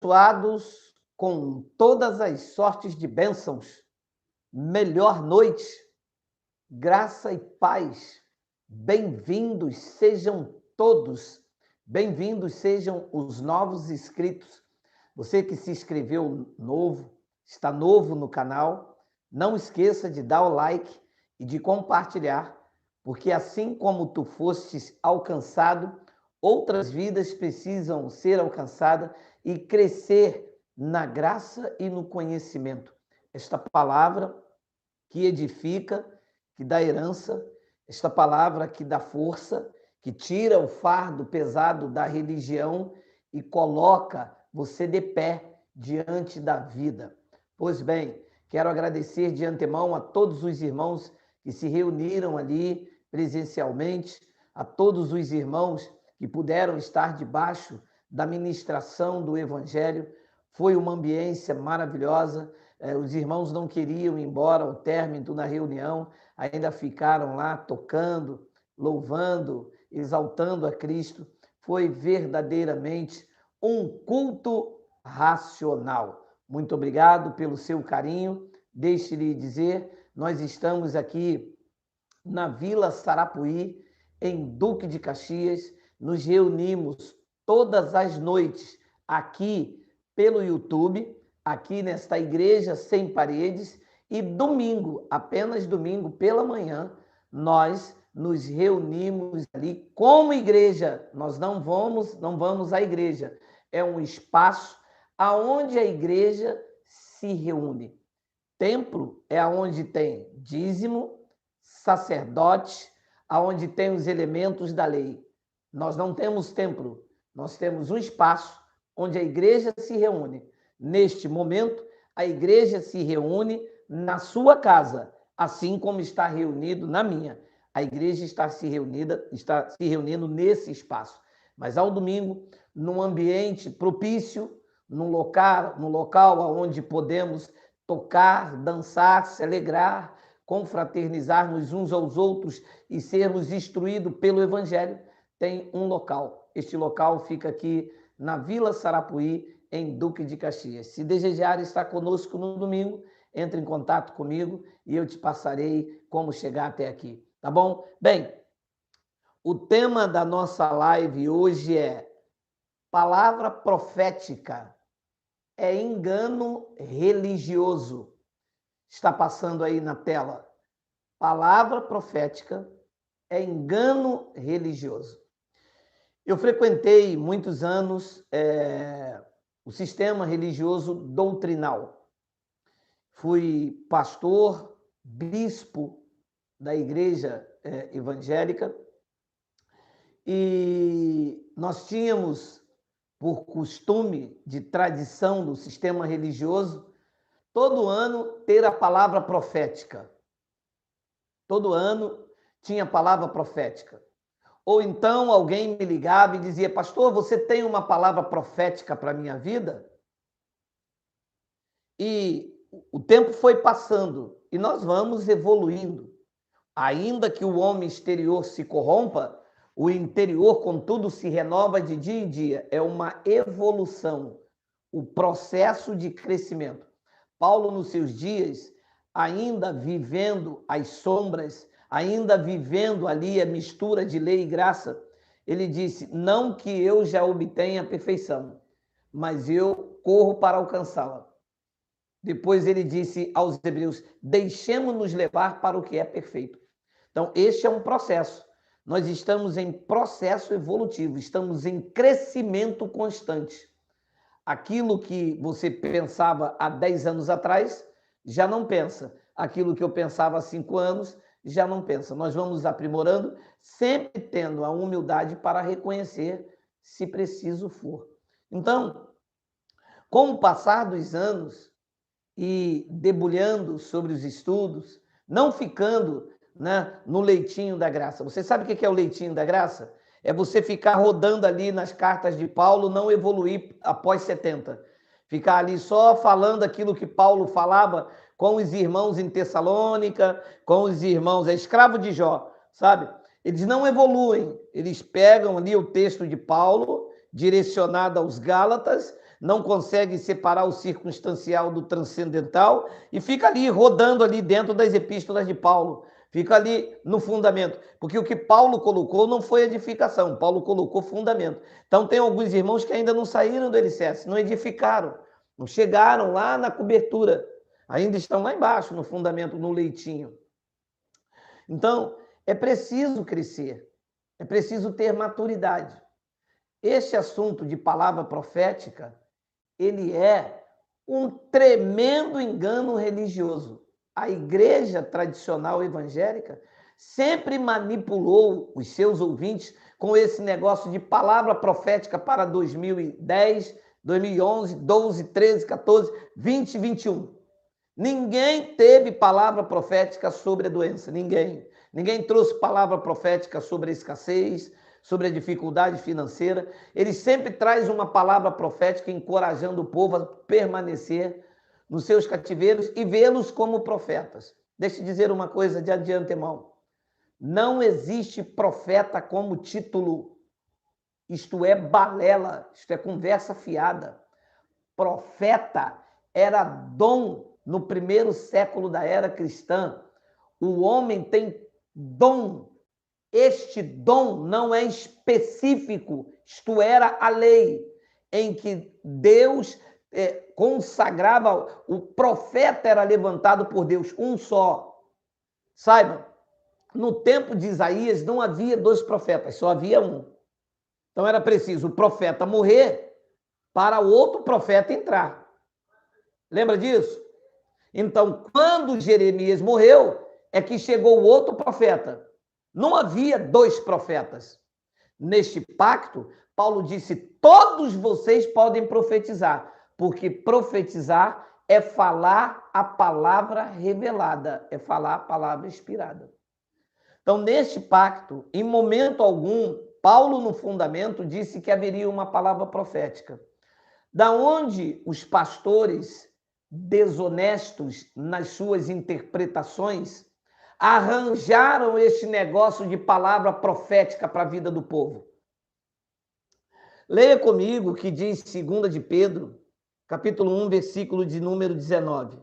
Abençoados com todas as sortes de bênçãos, melhor noite, graça e paz. Bem-vindos sejam todos, bem-vindos sejam os novos inscritos. Você que se inscreveu novo, está novo no canal, não esqueça de dar o like e de compartilhar, porque assim como tu fostes alcançado, outras vidas precisam ser alcançadas e crescer na graça e no conhecimento. Esta palavra que edifica, que dá herança, esta palavra que dá força, que tira o fardo pesado da religião e coloca você de pé diante da vida. Pois bem, quero agradecer de antemão a todos os irmãos que se reuniram ali presencialmente, a todos os irmãos que puderam estar debaixo da ministração do Evangelho. Foi uma ambiência maravilhosa. Os irmãos não queriam ir embora ao término da reunião, ainda ficaram lá tocando, louvando, exaltando a Cristo. Foi verdadeiramente um culto racional. Muito obrigado pelo seu carinho. Deixe-lhe dizer, nós estamos aqui na Vila Sarapuí, em Duque de Caxias. Nos reunimos todas as noites aqui pelo YouTube, aqui nesta igreja sem paredes, e domingo, apenas domingo pela manhã, nós nos reunimos ali como igreja. Nós não vamos à igreja. É um espaço aonde a igreja se reúne. Templo é aonde tem dízimo, sacerdote, aonde tem os elementos da lei. Nós não temos templo, nós temos um espaço onde a igreja se reúne. Neste momento, a igreja se reúne na sua casa, assim como está reunido na minha. A igreja está se reunindo nesse espaço. Mas ao domingo, num ambiente propício, num local onde podemos tocar, dançar, se alegrar, confraternizarmos uns aos outros e sermos instruídos pelo Evangelho, tem um local. Este local fica aqui na Vila Sarapuí, em Duque de Caxias. Se desejar estar conosco no domingo, entre em contato comigo e eu te passarei como chegar até aqui, tá bom? Bem, o tema da nossa live hoje é palavra profética é engano religioso. Está passando aí na tela. Palavra profética é engano religioso. Eu frequentei muitos anos o sistema religioso doutrinal. Fui pastor, bispo da igreja evangélica e nós tínhamos, por costume de tradição do sistema religioso, todo ano ter a palavra profética. Todo ano tinha palavra profética. Ou então alguém me ligava e dizia: pastor, você tem uma palavra profética para a minha vida? E o tempo foi passando e nós vamos evoluindo. Ainda que o homem exterior se corrompa, o interior, contudo, se renova de dia em dia. É uma evolução, o processo de crescimento. Paulo, nos seus dias, ainda vivendo as sombras, ainda vivendo ali a mistura de lei e graça, ele disse: não que eu já obtenha a perfeição, mas eu corro para alcançá-la. Depois ele disse aos hebreus: deixemos-nos levar para o que é perfeito. Então, este é um processo. Nós estamos em processo evolutivo, estamos em crescimento constante. Aquilo que você pensava há 10 anos atrás, já não pensa. Aquilo que eu pensava há 5 anos, já não pensa. Nós vamos aprimorando, sempre tendo a humildade para reconhecer se preciso for. Então, com o passar dos anos e debulhando sobre os estudos, não ficando no leitinho da graça. Você sabe o que é o leitinho da graça? É você ficar rodando ali nas cartas de Paulo, não evoluir após 70. Ficar ali só falando aquilo que Paulo falava com os irmãos em Tessalônica, com os irmãos, escravo de Jó, sabe? Eles não evoluem, eles pegam ali o texto de Paulo, direcionado aos Gálatas, não consegue separar o circunstancial do transcendental e fica ali rodando ali dentro das epístolas de Paulo, fica ali no fundamento, porque o que Paulo colocou não foi edificação, Paulo colocou fundamento. Então tem alguns irmãos que ainda não saíram do alicerce, não edificaram, não chegaram lá na cobertura, ainda estão lá embaixo no fundamento, no leitinho. Então é preciso crescer, é preciso ter maturidade. Este assunto de palavra profética, ele é um tremendo engano religioso. A igreja tradicional evangélica sempre manipulou os seus ouvintes com esse negócio de palavra profética para 2010, 2011, 12, 13, 14, 20 e 21. Ninguém teve palavra profética sobre a doença, ninguém. Ninguém trouxe palavra profética sobre a escassez, sobre a dificuldade financeira. Ele sempre traz uma palavra profética encorajando o povo a permanecer nos seus cativeiros e vê-los como profetas. Deixa eu dizer uma coisa de antemão. Não existe profeta como título. Isto é balela, isto é conversa fiada. Profeta era dom no primeiro século da era cristã. O homem tem dom. Este dom não é específico, isto era a lei, em que Deus consagrava, o profeta era levantado por Deus, um só. Saiba, no tempo de Isaías não havia dois profetas, só havia um. Então era preciso o profeta morrer para o outro profeta entrar. Lembra disso? Então, quando Jeremias morreu, é que chegou o outro profeta. Não havia dois profetas. Neste pacto, Paulo disse: todos vocês podem profetizar, porque profetizar é falar a palavra revelada, é falar a palavra inspirada. Então, neste pacto, em momento algum, Paulo, no fundamento, disse que haveria uma palavra profética. Da onde os pastores desonestos nas suas interpretações arranjaram este negócio de palavra profética para a vida do povo. Leia comigo o que diz 2 de Pedro, capítulo 1, versículo de número 19.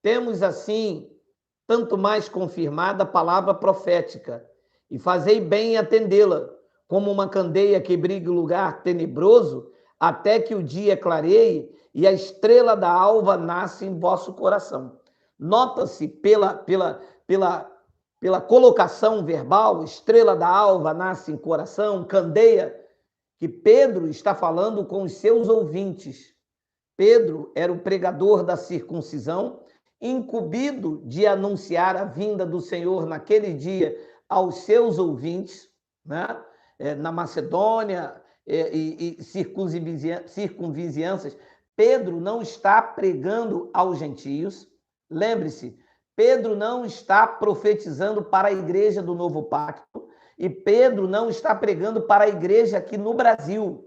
Temos assim, tanto mais confirmada a palavra profética, e fazei bem em atendê-la, como uma candeia que briga em lugar tenebroso, até que o dia clareie e a estrela da alva nasce em vosso coração. Nota-se pela colocação verbal, estrela da alva nasce em coração, candeia, que Pedro está falando com os seus ouvintes. Pedro era o pregador da circuncisão, incumbido de anunciar a vinda do Senhor naquele dia aos seus ouvintes, né? Na Macedônia e circunvizinhanças. Pedro não está pregando aos gentios. Lembre-se, Pedro não está profetizando para a igreja do Novo Pacto e Pedro não está pregando para a igreja aqui no Brasil.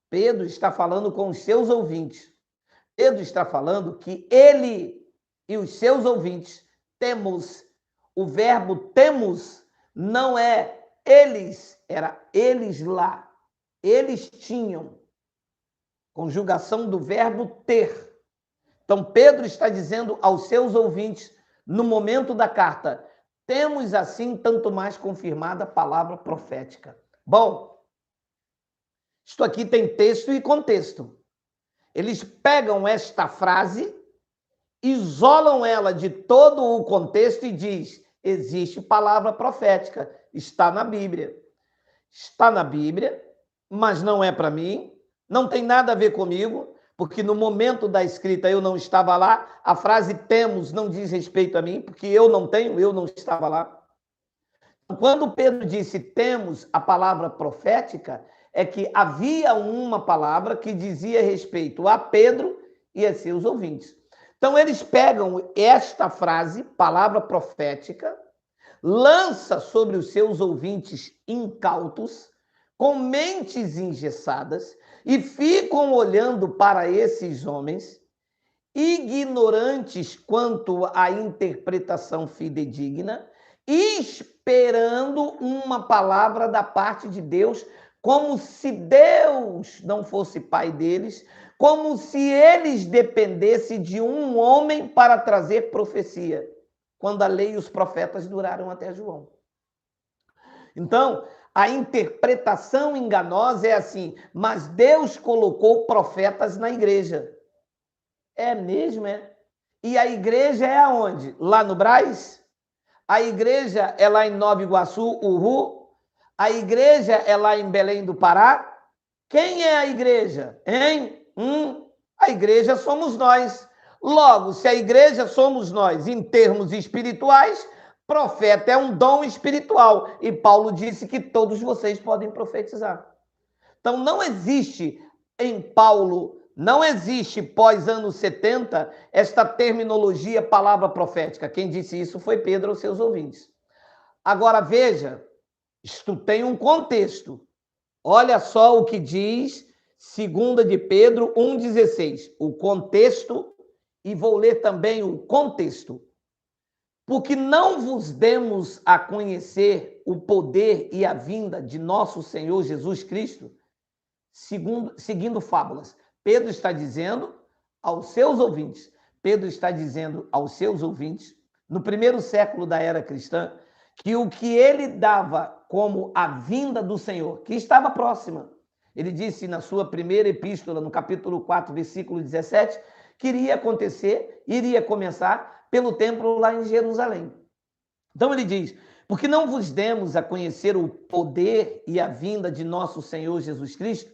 Pedro está falando com os seus ouvintes. Pedro está falando que ele e os seus ouvintes temos. O verbo temos não é eles, era eles lá. Eles tinham. Conjugação do verbo ter. Então, Pedro está dizendo aos seus ouvintes, no momento da carta, temos assim tanto mais confirmada a palavra profética. Bom, isto aqui tem texto e contexto. Eles pegam esta frase, isolam ela de todo o contexto e diz: existe palavra profética, está na Bíblia. Está na Bíblia, mas não é para mim, não tem nada a ver comigo, porque no momento da escrita eu não estava lá, a frase temos não diz respeito a mim, porque eu não tenho, eu não estava lá. Quando Pedro disse temos a palavra profética, é que havia uma palavra que dizia respeito a Pedro e a seus ouvintes. Então eles pegam esta frase, palavra profética, lança sobre os seus ouvintes incautos, com mentes engessadas, e ficam olhando para esses homens, ignorantes quanto à interpretação fidedigna, esperando uma palavra da parte de Deus, como se Deus não fosse pai deles, como se eles dependessem de um homem para trazer profecia, quando a lei e os profetas duraram até João. Então, a interpretação enganosa é assim, mas Deus colocou profetas na igreja. É mesmo, é? E a igreja é aonde? Lá no Brás? A igreja é lá em Nova Iguaçu, Uhu? A igreja é lá em Belém do Pará? Quem é a igreja? Hein? A igreja somos nós. Logo, se a igreja somos nós em termos espirituais, profeta é um dom espiritual. E Paulo disse que todos vocês podem profetizar. Então, não existe em Paulo, não existe pós anos 70 esta terminologia palavra profética. Quem disse isso foi Pedro aos seus ouvintes. Agora, veja, isto tem um contexto. Olha só o que diz 2 de Pedro 1,16. O contexto, e vou ler também o contexto. Porque não vos demos a conhecer o poder e a vinda de nosso Senhor Jesus Cristo, seguindo fábulas. Pedro está dizendo aos seus ouvintes, no primeiro século da era cristã, que o que ele dava como a vinda do Senhor, que estava próxima, ele disse na sua primeira epístola, no capítulo 4, versículo 17, que iria começar pelo templo lá em Jerusalém. Então ele diz, porque não vos demos a conhecer o poder e a vinda de nosso Senhor Jesus Cristo,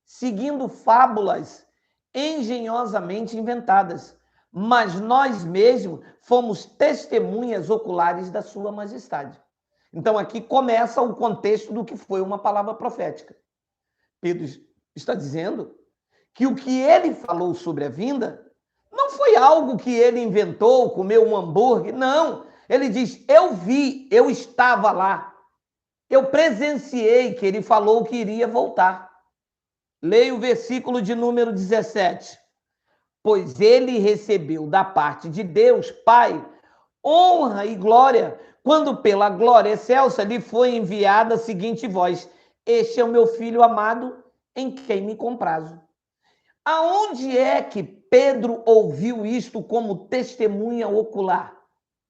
seguindo fábulas engenhosamente inventadas, mas nós mesmos fomos testemunhas oculares da sua majestade. Então aqui começa o contexto do que foi uma palavra profética. Pedro está dizendo que o que ele falou sobre a vinda não foi algo que ele inventou, comeu um hambúrguer, não. Ele diz, eu vi, eu estava lá, eu presenciei que ele falou que iria voltar. Leia o versículo de número 17. Pois ele recebeu da parte de Deus, Pai, honra e glória, quando pela glória excelsa lhe foi enviada a seguinte voz, este é o meu filho amado, em quem me comprazo. Aonde é que Pedro ouviu isto como testemunha ocular?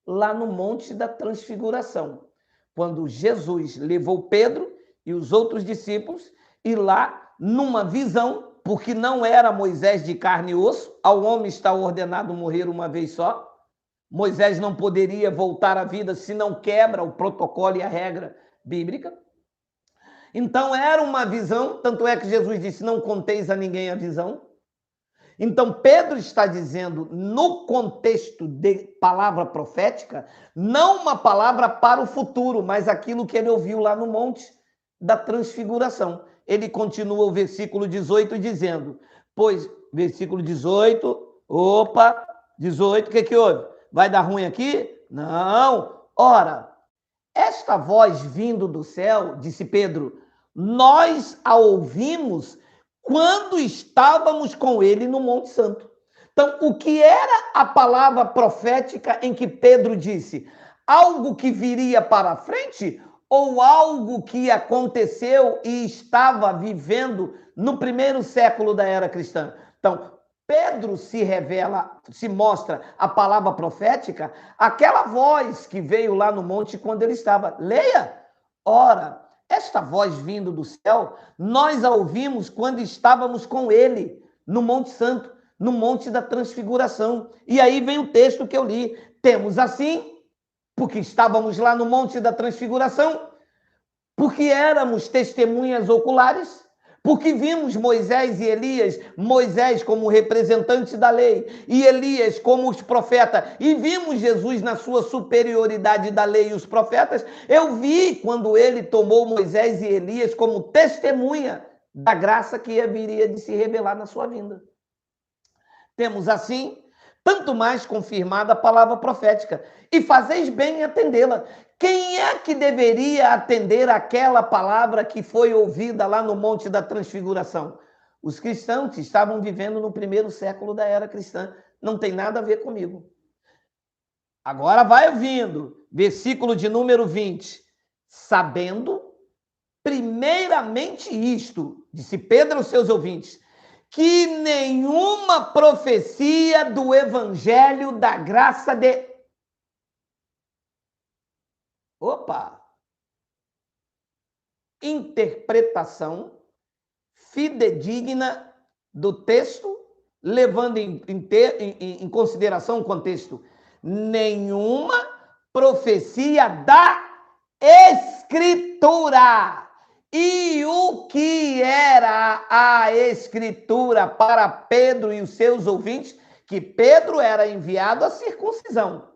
Lá no Monte da Transfiguração, quando Jesus levou Pedro e os outros discípulos, e lá, numa visão, porque não era Moisés de carne e osso, ao homem está ordenado morrer uma vez só, Moisés não poderia voltar à vida se não quebra o protocolo e a regra bíblica. Então era uma visão, tanto é que Jesus disse, não conteis a ninguém a visão. Então Pedro está dizendo, no contexto de palavra profética, não uma palavra para o futuro, mas aquilo que ele ouviu lá no Monte da Transfiguração. Ele continua o versículo 18 dizendo, pois, versículo 18, 18, o que houve? Vai dar ruim aqui? Não. Ora, esta voz vindo do céu, disse Pedro, nós a ouvimos quando estávamos com ele no Monte Santo. Então, o que era a palavra profética em que Pedro disse? Algo que viria para frente ou algo que aconteceu e estava vivendo no primeiro século da era cristã? Então, Pedro se revela, se mostra a palavra profética, aquela voz que veio lá no monte quando ele estava. Leia! Ora, esta voz vindo do céu, nós a ouvimos quando estávamos com ele no Monte Santo, no Monte da Transfiguração. E aí vem o texto que eu li. Temos assim, porque estávamos lá no Monte da Transfiguração, porque éramos testemunhas oculares, porque vimos Moisés e Elias, Moisés como representante da lei e Elias como os profetas, e vimos Jesus na sua superioridade da lei e os profetas. Eu vi quando ele tomou Moisés e Elias como testemunha da graça que haveria de se revelar na sua vinda. Temos assim, tanto mais confirmada a palavra profética, e fazeis bem em atendê-la. Quem é que deveria atender aquela palavra que foi ouvida lá no Monte da Transfiguração? Os cristãos que estavam vivendo no primeiro século da era cristã. Não tem nada a ver comigo. Agora vai ouvindo, versículo de número 20. Sabendo, primeiramente isto, disse Pedro aos seus ouvintes, que nenhuma profecia do evangelho da graça de... Interpretação fidedigna do texto, levando em consideração o contexto. Nenhuma profecia da Escritura. E o que era a Escritura para Pedro e os seus ouvintes? Que Pedro era enviado à circuncisão.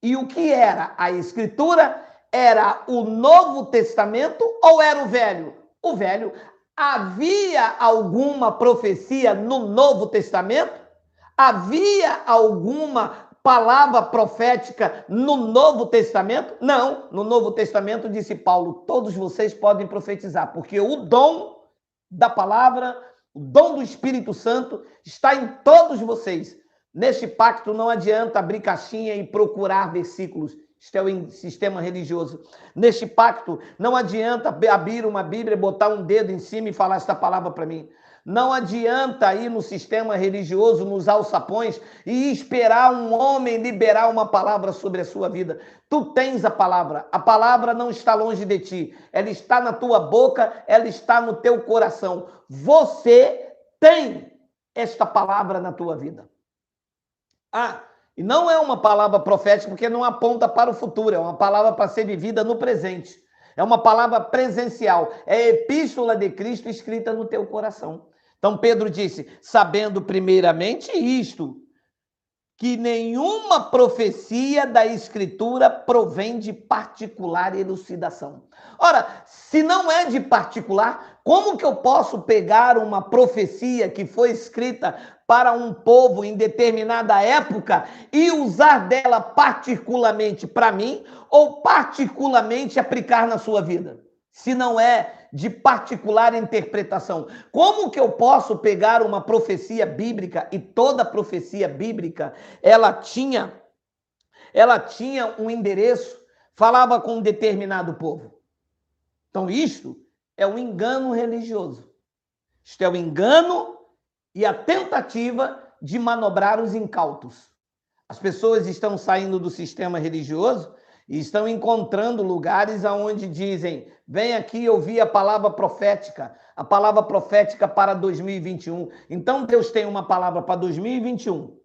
E o que era a Escritura? Era o Novo Testamento ou era o Velho? O Velho. Havia alguma profecia no Novo Testamento? Havia alguma palavra profética no Novo Testamento? Não. No Novo Testamento, disse Paulo, todos vocês podem profetizar, porque o dom da palavra, o dom do Espírito Santo está em todos vocês. Neste pacto não adianta abrir caixinha e procurar versículos. Isto é o sistema religioso. Neste pacto, não adianta abrir uma Bíblia, botar um dedo em cima e falar esta palavra para mim. Não adianta ir no sistema religioso, nos alçapões, e esperar um homem liberar uma palavra sobre a sua vida. Tu tens a palavra não está longe de ti. Ela está na tua boca, ela está no teu coração. Você tem esta palavra na tua vida. E não é uma palavra profética porque não aponta para o futuro, é uma palavra para ser vivida no presente. É uma palavra presencial, é a epístola de Cristo escrita no teu coração. Então Pedro disse, sabendo primeiramente isto, que nenhuma profecia da Escritura provém de particular elucidação. Ora, se não é de particular, como que eu posso pegar uma profecia que foi escrita para um povo em determinada época e usar dela particularmente para mim ou particularmente aplicar na sua vida? Se não é de particular interpretação. Como que eu posso pegar uma profecia bíblica, e toda profecia bíblica, ela tinha um endereço, falava com um determinado povo. Então isto é um engano religioso. Isto é o engano e a tentativa de manobrar os incautos. As pessoas estão saindo do sistema religioso e estão encontrando lugares onde dizem, vem aqui ouvir a palavra profética para 2021. Então Deus tem uma palavra para 2021.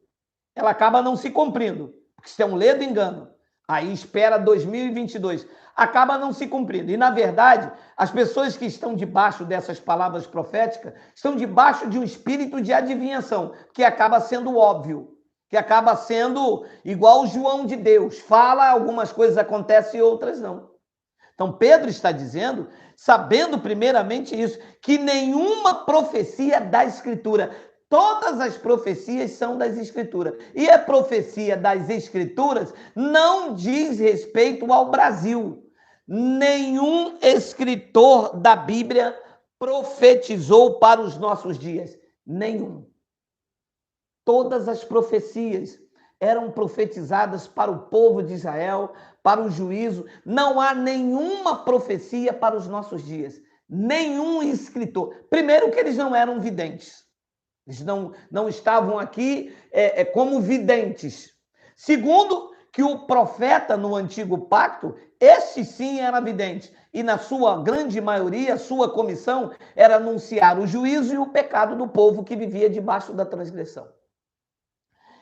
Ela acaba não se cumprindo, porque isso é um ledo engano. Aí espera 2022. Acaba não se cumprindo. E, na verdade, as pessoas que estão debaixo dessas palavras proféticas estão debaixo de um espírito de adivinhação, que acaba sendo óbvio, que acaba sendo igual o João de Deus. Fala, algumas coisas acontecem e outras não. Então, Pedro está dizendo, sabendo primeiramente isso, que nenhuma profecia da Escritura, todas as profecias são das Escrituras. E a profecia das Escrituras não diz respeito ao Brasil. Nenhum escritor da Bíblia profetizou para os nossos dias. Nenhum. Todas as profecias eram profetizadas para o povo de Israel, para o juízo. Não há nenhuma profecia para os nossos dias. Nenhum escritor. Primeiro que eles não eram videntes. Eles não estavam aqui como videntes. Segundo, que o profeta no Antigo Pacto, este sim era vidente. E na sua grande maioria, a sua comissão era anunciar o juízo e o pecado do povo que vivia debaixo da transgressão.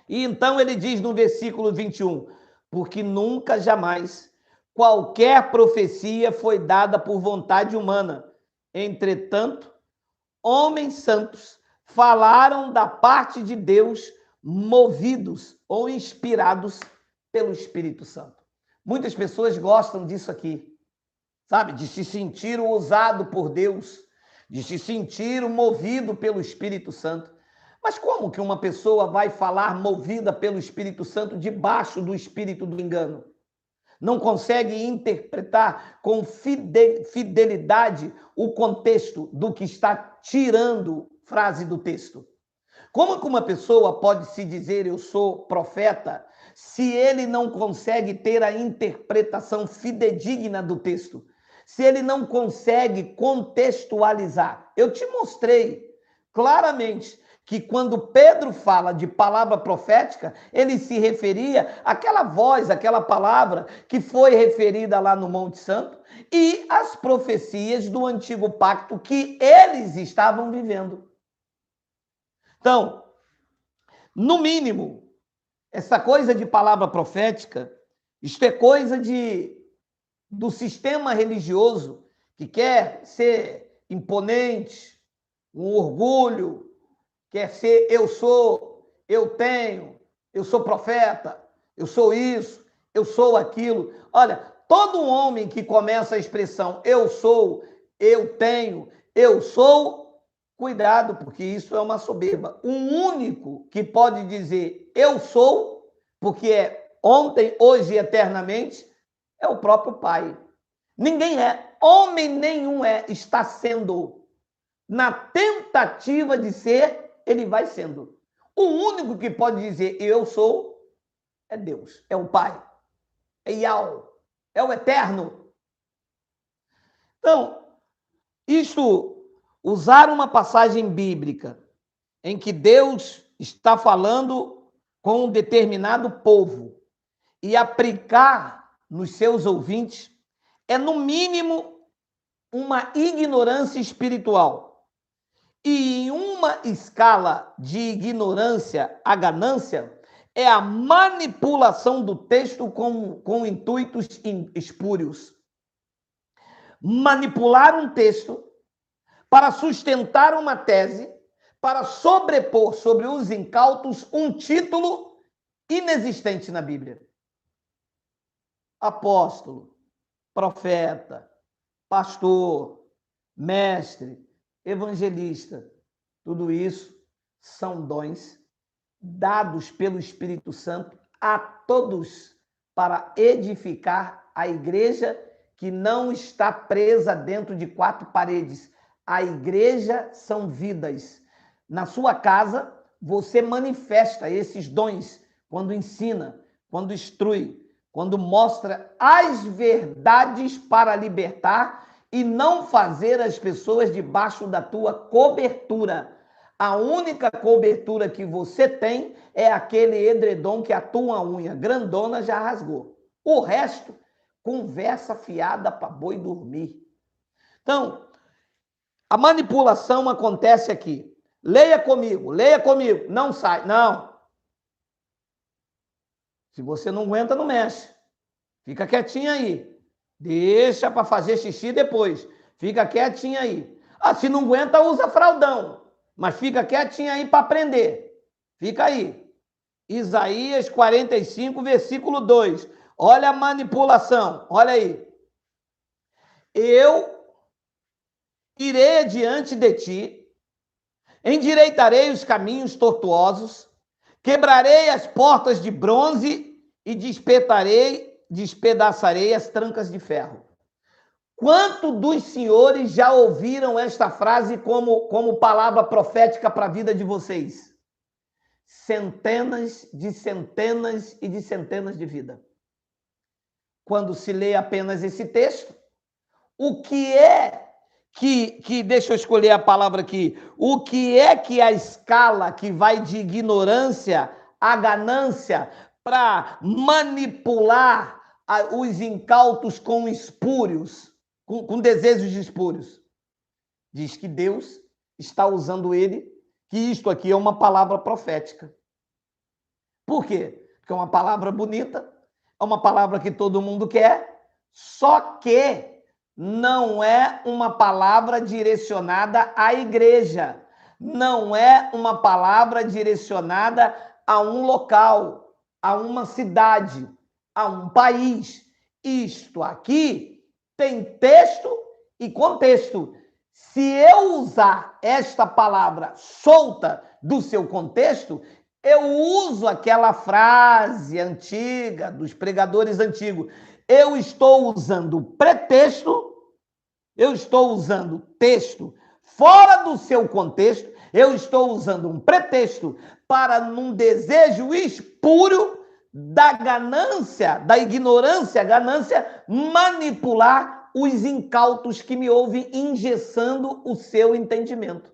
E então ele diz no versículo 21, porque nunca, jamais, qualquer profecia foi dada por vontade humana. Entretanto, homens santos falaram da parte de Deus, movidos ou inspirados pelo Espírito Santo. Muitas pessoas gostam disso aqui, sabe? De se sentir usado por Deus, de se sentir movido pelo Espírito Santo. Mas como que uma pessoa vai falar movida pelo Espírito Santo debaixo do espírito do engano? Não consegue interpretar com fidelidade o contexto do que está tirando frase do texto. Como que uma pessoa pode se dizer eu sou profeta se ele não consegue ter a interpretação fidedigna do texto? Se ele não consegue contextualizar? Eu te mostrei claramente que quando Pedro fala de palavra profética, ele se referia àquela voz, àquela palavra que foi referida lá no Monte Santo e às profecias do antigo pacto que eles estavam vivendo. Então, no mínimo, essa coisa de palavra profética, isto é coisa do sistema religioso que quer ser imponente, um orgulho, quer ser eu sou, eu tenho, eu sou profeta, eu sou isso, eu sou aquilo. Olha, todo homem que começa a expressão eu sou, eu tenho, eu sou, cuidado, porque isso é uma soberba. O único que pode dizer eu sou, porque é ontem, hoje e eternamente, é o próprio Pai. Ninguém é, homem nenhum é, está sendo. Na tentativa de ser, ele vai sendo. O único que pode dizer eu sou é Deus, é o Pai, é Yahweh, é o Eterno. Então, isto, usar uma passagem bíblica em que Deus está falando com um determinado povo e aplicar nos seus ouvintes é, no mínimo, uma ignorância espiritual. E em uma escala de ignorância à ganância, é a manipulação do texto com intuitos espúrios. Manipular um texto para sustentar uma tese, para sobrepor sobre os incautos um título inexistente na Bíblia. Apóstolo, profeta, pastor, mestre, evangelista, tudo isso são dons dados pelo Espírito Santo a todos para edificar a igreja que não está presa dentro de quatro paredes. A igreja são vidas. Na sua casa, você manifesta esses dons quando ensina, quando instrui, quando mostra as verdades para libertar e não fazer as pessoas debaixo da tua cobertura. A única cobertura que você tem é aquele edredom que a tua unha grandona já rasgou. O resto, conversa fiada para boi dormir. Então, a manipulação acontece aqui. Leia comigo. Não sai. Não. Se você não aguenta, não mexe. Fica quietinho aí. Deixa para fazer xixi depois. Fica quietinho aí. Ah, se não aguenta, usa fraldão. Mas fica quietinho aí para aprender. Fica aí. Isaías 45, versículo 2. Olha a manipulação. Olha aí. Eu irei adiante de ti, endireitarei os caminhos tortuosos, quebrarei as portas de bronze e despedaçarei as trancas de ferro. Quanto dos senhores já ouviram esta frase como palavra profética para a vida de vocês? Centenas e de centenas de vidas. Quando se lê apenas esse texto, o que é que deixa eu escolher a palavra aqui, o que é que a escala que vai de ignorância à ganância para manipular os incautos com espúrios, com desejos de espúrios? Diz que Deus está usando ele, que isto aqui é uma palavra profética. Por quê? Porque é uma palavra bonita, é uma palavra que todo mundo quer, só que não é uma palavra direcionada à igreja, não é uma palavra direcionada a um local, a uma cidade, a um país. Isto aqui tem texto e contexto. Se eu usar esta palavra solta do seu contexto, eu uso aquela frase antiga dos pregadores antigos. Eu estou usando pretexto, eu estou usando texto fora do seu contexto, eu estou usando um pretexto para, num desejo espúrio da ganância, da ignorância, ganância, manipular os incautos que me ouvem, engessando o seu entendimento.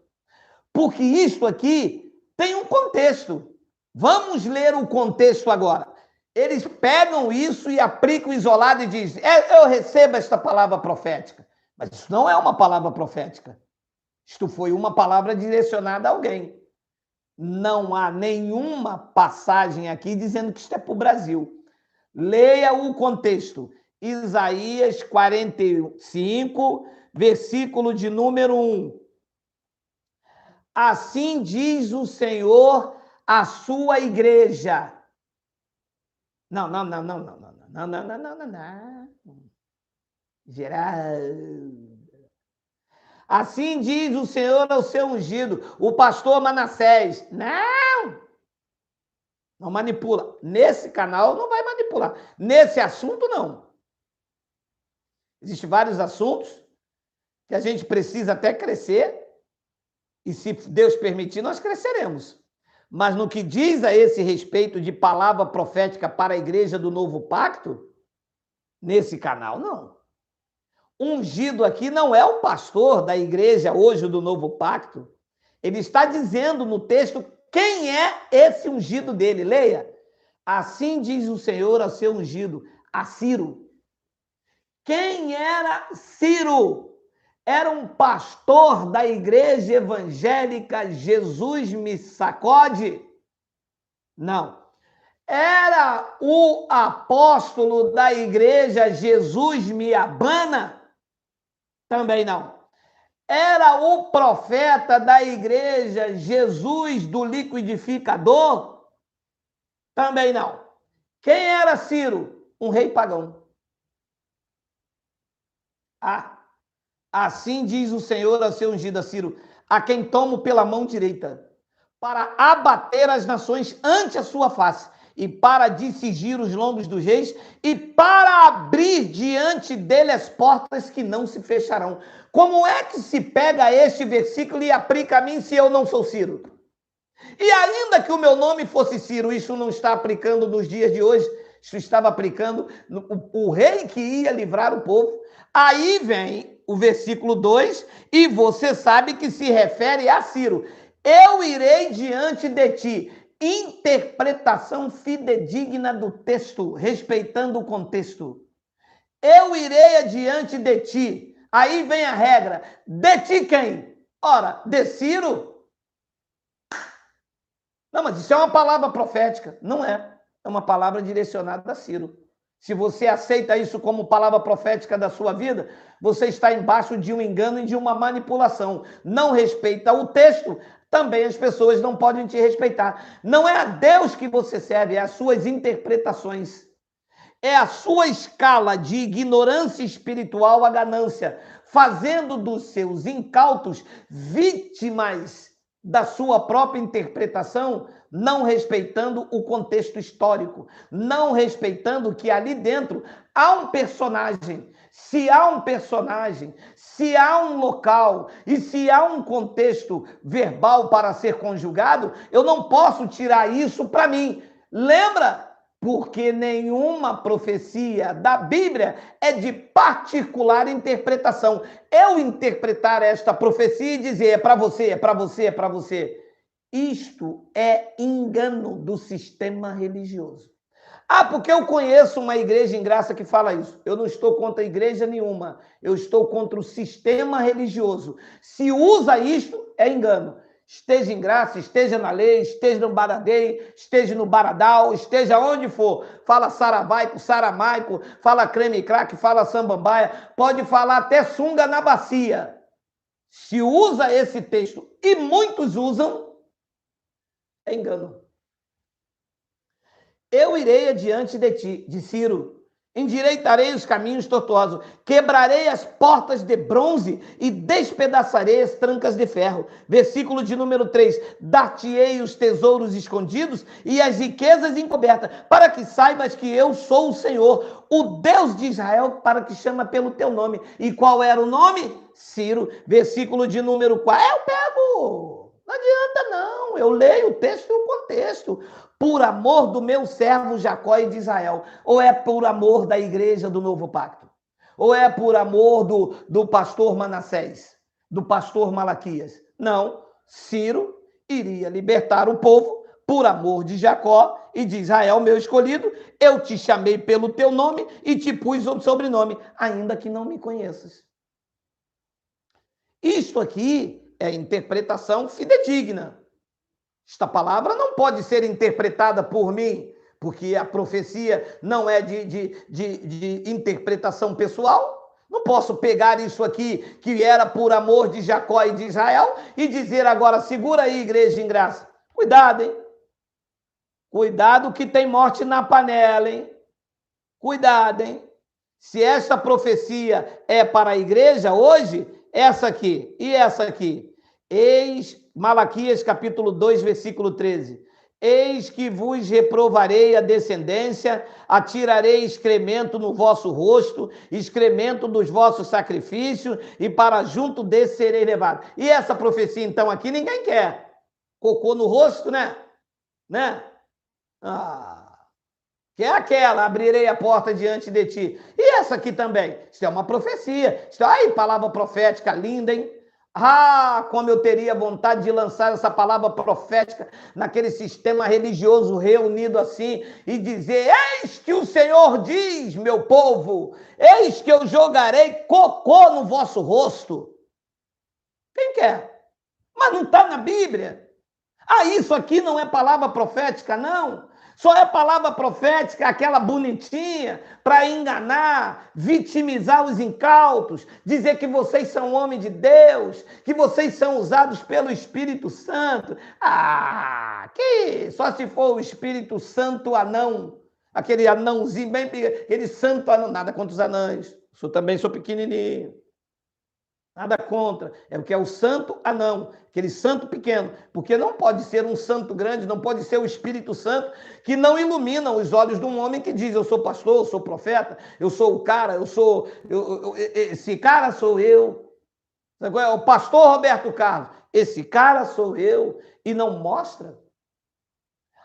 Porque isto aqui tem um contexto. Vamos ler o contexto agora. Eles pegam isso e aplicam isolado e dizem, eu recebo esta palavra profética. Mas isso não é uma palavra profética. Isto foi uma palavra direcionada a alguém. Não há nenhuma passagem aqui dizendo que isto é para o Brasil. Leia o contexto. Isaías 45, versículo de número 1. Assim diz o Senhor à sua igreja. Não. Geral. Assim diz o Senhor ao seu ungido, o pastor Manassés. Não manipula. Nesse canal não vai manipular. Nesse assunto, não. Existem vários assuntos que a gente precisa até crescer. E se Deus permitir, nós cresceremos. Mas no que diz a esse respeito de palavra profética para a igreja do Novo Pacto, nesse canal, não. Ungido aqui não é o pastor da igreja hoje do Novo Pacto. Ele está dizendo no texto quem é esse ungido dele. Leia. Assim diz o Senhor ao seu ungido, a Ciro. Quem era Ciro? Era um pastor da igreja evangélica Jesus Me Sacode? Não. Era o apóstolo da igreja Jesus Me Abana? Também não. Era o profeta da igreja Jesus do Liquidificador? Também não. Quem era Ciro? Um rei pagão. Assim diz o Senhor ao seu ungido, a Ciro, a quem tomo pela mão direita, para abater as nações ante a sua face, e para discigir os lombos dos reis, e para abrir diante dele as portas que não se fecharão. Como é que se pega este versículo e aplica a mim se eu não sou Ciro? E ainda que o meu nome fosse Ciro, isso não está aplicando nos dias de hoje, isso estava aplicando o rei que ia livrar o povo. Aí vem o versículo 2, e você sabe que se refere a Ciro. Eu irei diante de ti. Interpretação fidedigna do texto, respeitando o contexto. Eu irei adiante de ti. Aí vem a regra. De ti quem? Ora, de Ciro? Não, mas isso é uma palavra profética. Não é. É uma palavra direcionada a Ciro. Se você aceita isso como palavra profética da sua vida, você está embaixo de um engano e de uma manipulação. Não respeita o texto, também as pessoas não podem te respeitar. Não é a Deus que você serve, é as suas interpretações. É a sua escala de ignorância espiritual à ganância, fazendo dos seus incautos vítimas da sua própria interpretação, não respeitando o contexto histórico, não respeitando que ali dentro há um personagem. Se há um personagem, se há um local e se há um contexto verbal para ser conjugado, eu não posso tirar isso para mim. Lembra? Porque nenhuma profecia da Bíblia é de particular interpretação. Eu interpretar esta profecia e dizer é para você, é para você, é para você. Isto é engano do sistema religioso. Porque eu conheço uma igreja em graça que fala isso. Eu não estou contra igreja nenhuma. Eu estou contra o sistema religioso. Se usa isto, é engano. Esteja em graça, esteja na lei, esteja no Baradei, esteja no Baradal, esteja onde for. Fala saravaico, saramaico, fala creme crack, fala sambambaia, pode falar até sunga na bacia. Se usa esse texto, e muitos usam, é engano. Eu irei adiante de ti, de Ciro, endireitarei os caminhos tortuosos, quebrarei as portas de bronze e despedaçarei as trancas de ferro. Versículo de número 3, dar-te-ei os tesouros escondidos e as riquezas encobertas, para que saibas que eu sou o Senhor, o Deus de Israel, para que chama pelo teu nome. E qual era o nome? Ciro. Versículo de número 4, eu pego, não adianta não, eu leio o texto e o contexto. Por amor do meu servo Jacó e de Israel, ou é por amor da igreja do Novo Pacto, ou é por amor do pastor Manassés, do pastor Malaquias? Não, Ciro iria libertar o povo por amor de Jacó e de Israel, meu escolhido. Eu te chamei pelo teu nome e te pus o sobrenome, ainda que não me conheças. Isto aqui é interpretação fidedigna. Esta palavra não pode ser interpretada por mim, porque a profecia não é de interpretação pessoal. Não posso pegar isso aqui, que era por amor de Jacó e de Israel, e dizer agora, segura aí, igreja em graça. Cuidado, hein? Cuidado que tem morte na panela, hein? Cuidado, hein? Se esta profecia é para a igreja hoje, essa aqui e essa aqui. Eis, Malaquias capítulo 2, versículo 13. Eis que vos reprovarei a descendência, atirarei excremento no vosso rosto, excremento dos vossos sacrifícios, e para junto desse serei levado. E essa profecia, então, aqui ninguém quer. Cocô no rosto, né? Que é aquela, abrirei a porta diante de ti. E essa aqui também. Isso é uma profecia. Isso, ai, palavra profética linda, hein? Ah, como eu teria vontade de lançar essa palavra profética naquele sistema religioso reunido assim e dizer: eis que o Senhor diz, meu povo, eis que eu jogarei cocô no vosso rosto. Quem quer? Mas não está na Bíblia. Ah, isso aqui não é palavra profética, não. Só é palavra profética aquela bonitinha para enganar, vitimizar os incautos, dizer que vocês são homens de Deus, que vocês são usados pelo Espírito Santo. Ah, que só se for o Espírito Santo anão, aquele anãozinho bem pequeno, aquele santo anão, nada contra os anãos. Eu também sou pequenininho. Nada contra, é porque é o santo anão, aquele santo pequeno, porque não pode ser um santo grande, não pode ser o Espírito Santo que não ilumina os olhos de um homem que diz: eu sou pastor, eu sou profeta, eu sou o cara, esse cara sou eu. O pastor Roberto Carlos, esse cara sou eu, e não mostra.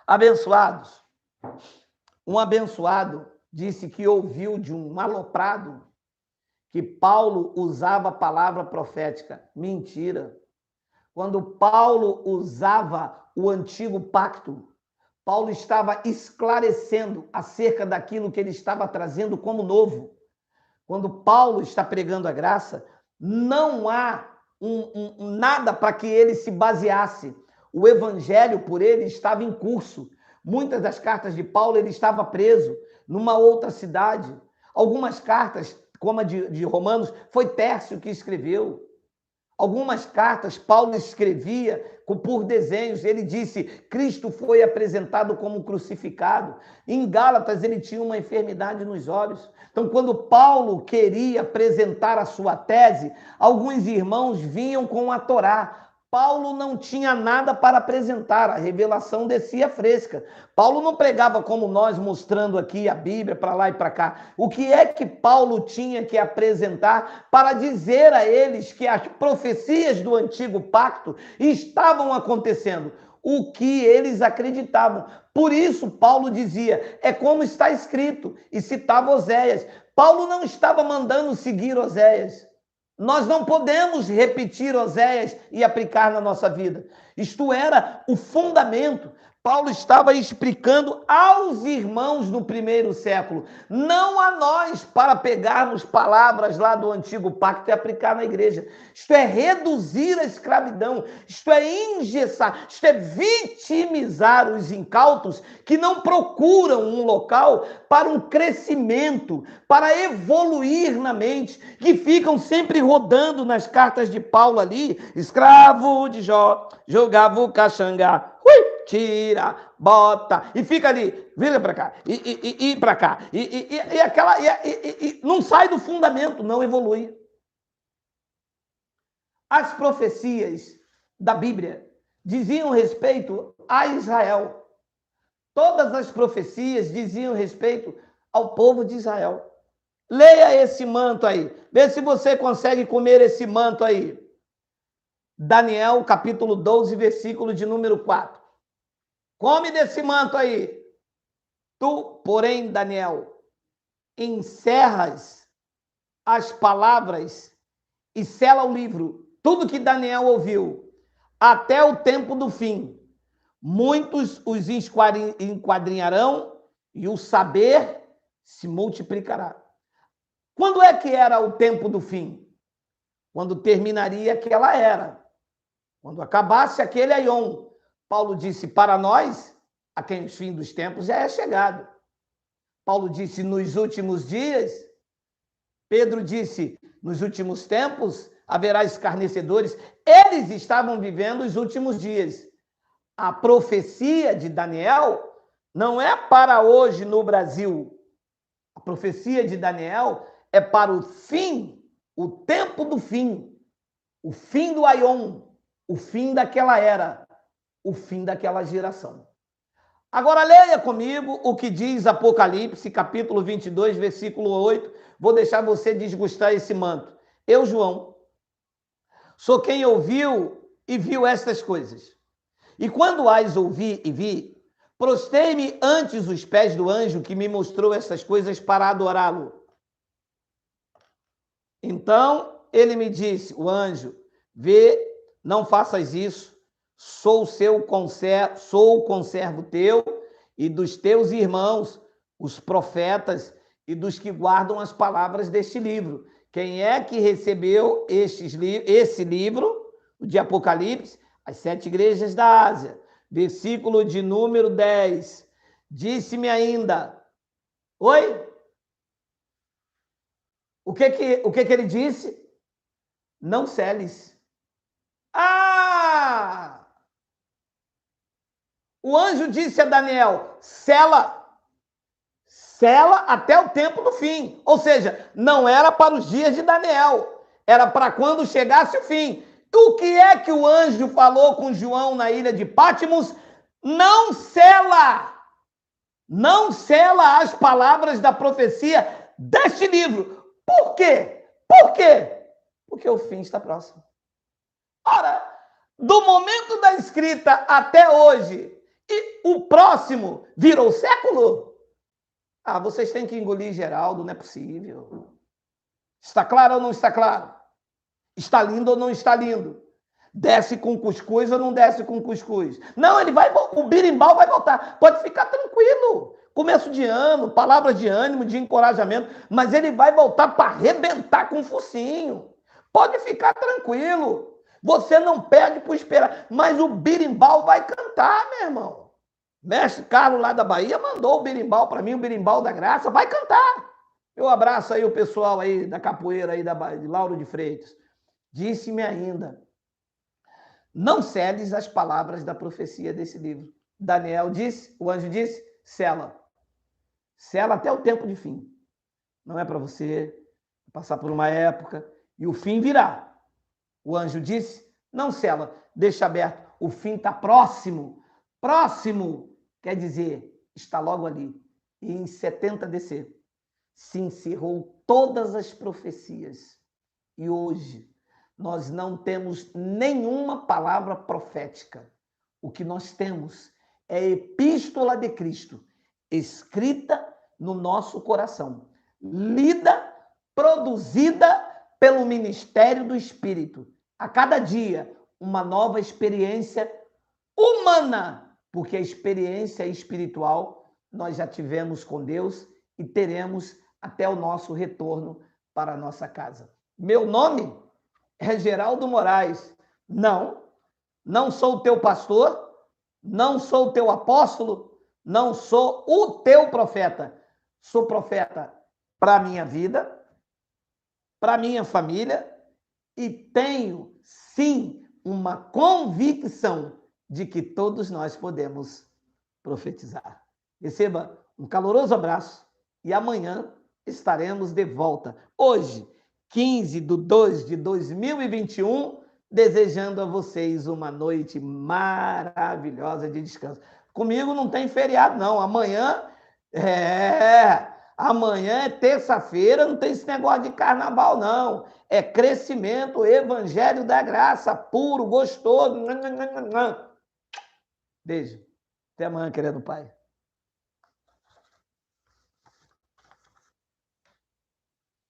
Abençoados, um abençoado disse que ouviu de um aloprado que Paulo usava a palavra profética. Mentira. Quando Paulo usava o antigo pacto, Paulo estava esclarecendo acerca daquilo que ele estava trazendo como novo. Quando Paulo está pregando a graça, não há nada para que ele se baseasse. O evangelho por ele estava em curso. Muitas das cartas de Paulo ele estava preso numa outra cidade. Algumas cartas, como a de Romanos, foi Tércio que escreveu. Algumas cartas Paulo escrevia por desenhos. Ele disse: Cristo foi apresentado como crucificado. Em Gálatas ele tinha uma enfermidade nos olhos. Então, quando Paulo queria apresentar a sua tese, alguns irmãos vinham com a Torá. Paulo não tinha nada para apresentar, a revelação descia fresca. Paulo não pregava como nós, mostrando aqui a Bíblia para lá e para cá. O que é que Paulo tinha que apresentar para dizer a eles que as profecias do antigo pacto estavam acontecendo? O que eles acreditavam. Por isso, Paulo dizia: é como está escrito, e citava Oséias. Paulo não estava mandando seguir Oséias. Nós não podemos repetir Oséias e aplicar na nossa vida. Isto era o fundamento. Paulo estava explicando aos irmãos do primeiro século, não a nós, para pegarmos palavras lá do antigo pacto e aplicar na igreja. Isto é reduzir a escravidão, isto é engessar, isto é vitimizar os incautos que não procuram um local para um crescimento, para evoluir na mente, que ficam sempre rodando nas cartas de Paulo ali: escravo de Jó, jogava o caxangá, tira, bota, e fica ali, vira para cá, e para cá, e não sai do fundamento, não evolui. As profecias da Bíblia diziam respeito a Israel. Todas as profecias diziam respeito ao povo de Israel. Leia esse manto aí, vê se você consegue comer esse manto aí. Daniel, capítulo 12, versículo de número 4. Come desse manto aí. Tu, porém, Daniel, encerras as palavras e sela o livro. Tudo que Daniel ouviu, até o tempo do fim. Muitos os enquadrinharão e o saber se multiplicará. Quando é que era o tempo do fim? Quando terminaria aquela era. Quando acabasse aquele aion. Paulo disse, para nós, a quem o fim dos tempos já é chegado. Paulo disse, nos últimos dias. Pedro disse, nos últimos tempos haverá escarnecedores. Eles estavam vivendo os últimos dias. A profecia de Daniel não é para hoje no Brasil. A profecia de Daniel é para o fim, o tempo do fim, o fim do aion, o fim daquela era, o fim daquela geração. Agora leia comigo o que diz Apocalipse, capítulo 22, versículo 8. Vou deixar você desgustar esse manto. Eu, João, sou quem ouviu e viu estas coisas. E quando as ouvi e vi, prostei-me antes os pés do anjo que me mostrou essas coisas para adorá-lo. Então ele me disse, o anjo, vê, não faças isso, sou o conservo teu e dos teus irmãos, os profetas, e dos que guardam as palavras deste livro. Quem é que recebeu esse livro, o de Apocalipse? As 7 igrejas da Ásia. Versículo de número 10. Disse-me ainda... Oi? O que ele disse? Não seles. Ah! O anjo disse a Daniel, sela até o tempo do fim. Ou seja, não era para os dias de Daniel, era para quando chegasse o fim. O que é que o anjo falou com João na ilha de Pátimos? Não sela as palavras da profecia deste livro. Por quê? Por quê? Porque o fim está próximo. Ora, do momento da escrita até hoje, e o próximo virou século? Ah, vocês têm que engolir Geraldo, não é possível. Está claro ou não está claro? Está lindo ou não está lindo? Desce com cuscuz ou não desce com cuscuz? Não, o birimbau vai voltar. Pode ficar tranquilo. Começo de ano, palavras de ânimo, de encorajamento, mas ele vai voltar para arrebentar com o focinho. Pode ficar tranquilo. Você não perde por esperar, mas o birimbau vai cantar, meu irmão. Mestre Carlos lá da Bahia mandou o birimbau para mim, o birimbau da graça, vai cantar. Eu abraço aí o pessoal aí da capoeira aí de Lauro de Freitas. Disse-me ainda, não seles as palavras da profecia desse livro. Daniel disse, o anjo disse, sela. Sela até o tempo de fim. Não é para você passar por uma época e o fim virá. O anjo disse, não sela, deixa aberto. O fim está próximo. Próximo quer dizer, está logo ali. E em 70 DC se encerrou todas as profecias. E hoje nós não temos nenhuma palavra profética. O que nós temos é a epístola de Cristo, escrita no nosso coração, lida, produzida pelo ministério do Espírito. A cada dia, uma nova experiência humana, porque a experiência espiritual nós já tivemos com Deus e teremos até o nosso retorno para a nossa casa. Meu nome é Geraldo Moraes. Não sou o teu pastor, não sou o teu apóstolo, não sou o teu profeta. Sou profeta para a minha vida, para a minha família e tenho, sim, uma convicção de que todos nós podemos profetizar. Receba um caloroso abraço e amanhã estaremos de volta. Hoje, 15/2/2021, desejando a vocês uma noite maravilhosa de descanso. Comigo não tem feriado, não. Amanhã é terça-feira, não tem esse negócio de carnaval, não. É crescimento, evangelho da graça, puro, gostoso. Beijo. Até amanhã, querido Pai.